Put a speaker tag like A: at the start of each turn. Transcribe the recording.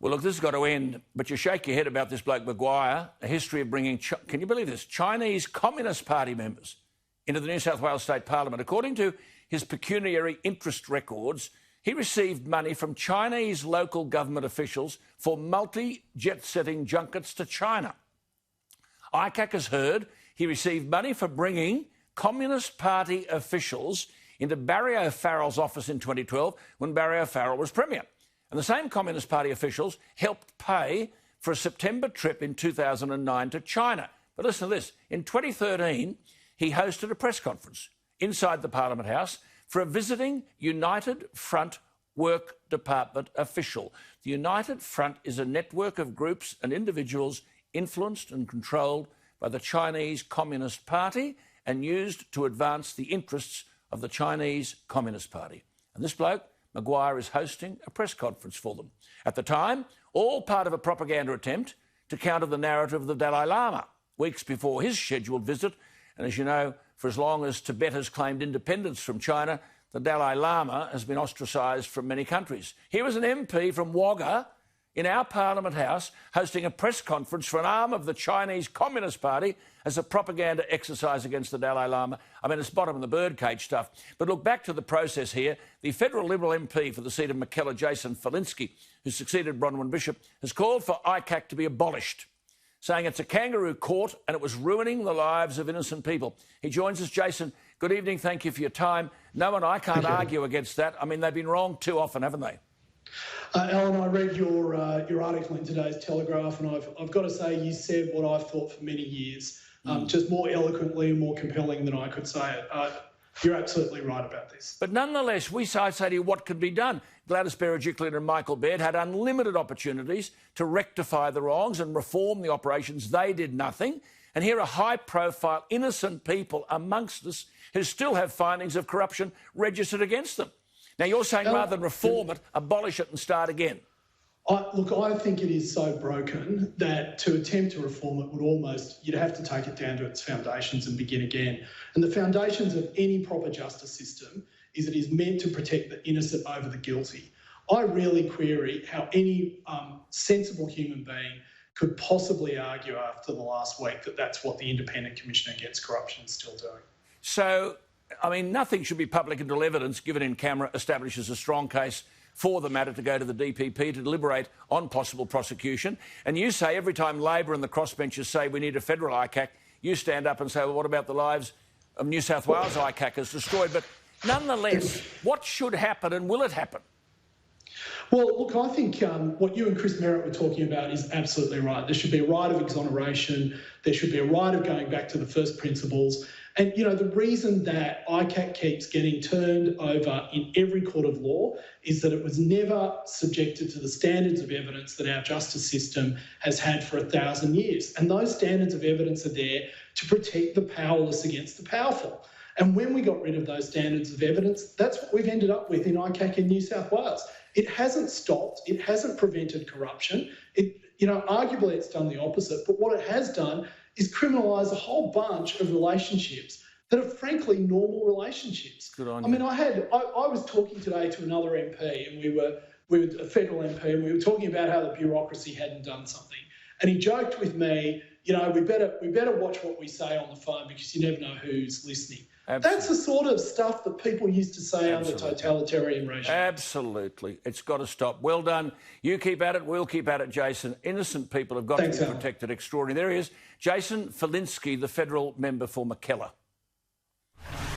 A: Well, look, this has got to end, but you shake your head about this bloke Maguire, a history of bringing, can you believe this, Chinese Communist Party members into the New South Wales State Parliament. According to his pecuniary interest records, he received money from Chinese local government officials for multi-jet-setting junkets to China. ICAC has heard he received money for bringing Communist Party officials into Barry O'Farrell's office in 2012 when Barry O'Farrell was Premier. And the same Communist Party officials helped pay for a September trip in 2009 to China. But listen to this. In 2013, he hosted a press conference inside the Parliament House for a visiting United Front Work Department official. The United Front is a network of groups and individuals influenced and controlled by the Chinese Communist Party and used to advance the interests of the Chinese Communist Party. And this bloke, Maguire, is hosting a press conference for them. At the time, all part of a propaganda attempt to counter the narrative of the Dalai Lama, weeks before his scheduled visit. And as you know, for as long as Tibet has claimed independence from China, the Dalai Lama has been ostracised from many countries. Here was an MP from Wagga in our Parliament House hosting a press conference for an arm of the Chinese Communist Party as a propaganda exercise against the Dalai Lama. I mean, it's bottom of the birdcage stuff. But look, back to the process here. The federal Liberal MP for the seat of Mackellar, Jason Falinski, who succeeded Bronwyn Bishop, has called for ICAC to be abolished, saying it's a kangaroo court and it was ruining the lives of innocent people. He joins us. Jason, good evening. Thank you for your time. No, and I can't argue against that. I mean, they've been wrong too often, haven't they?
B: Alan, I read your article in today's Telegraph, and I've got to say you said what I've thought for many years, just more eloquently and more compelling than I could say it. You're absolutely right about this.
A: But nonetheless, I say to you, what could be done? Gladys Berejiklian and Michael Baird had unlimited opportunities to rectify the wrongs and reform the operations. They did nothing. And here are high-profile, innocent people amongst us who still have findings of corruption registered against them. Now, you're saying rather than reform it, abolish it and start again.
B: Look, I think it is so broken that to attempt to reform it would almost, you'd have to take it down to its foundations and begin again. And the foundations of any proper justice system is it is meant to protect the innocent over the guilty. I really query how any sensible human being could possibly argue after the last week that that's what the Independent Commissioner Against Corruption is still doing.
A: So, I mean, nothing should be public until evidence given in camera establishes a strong case for the matter to go to the DPP to deliberate on possible prosecution. And you say every time Labor and the crossbenchers say we need a federal ICAC, you stand up and say, well, what about the lives of New South Wales ICAC is destroyed? But nonetheless, what should happen and will it happen?
B: Well, look, I think what you and Chris Merritt were talking about is absolutely right. There should be a right of exoneration. There should be a right of going back to the first principles. And, you know, the reason that ICAC keeps getting turned over in every court of law is that it was never subjected to the standards of evidence that our justice system has had for 1,000 years. And those standards of evidence are there to protect the powerless against the powerful. And when we got rid of those standards of evidence, that's what we've ended up with in ICAC in New South Wales. It hasn't stopped. It hasn't prevented corruption. Arguably it's done the opposite. But what it has done is criminalise a whole bunch of relationships that are frankly normal relationships.
A: Good on
B: you. I mean, I was talking today to another MP, and we were a federal MP, and we were talking about how the bureaucracy hadn't done something. And he joked with me, you know, we better watch what we say on the phone because you never know who's listening. Absolutely. That's the sort of stuff that people used to say under totalitarian regimes.
A: Absolutely. It's got to stop. Well done. You keep at it. We'll keep at it, Jason. Innocent people have got to be protected. Extraordinary. There he is, Jason Falinski, the federal member for Mackellar.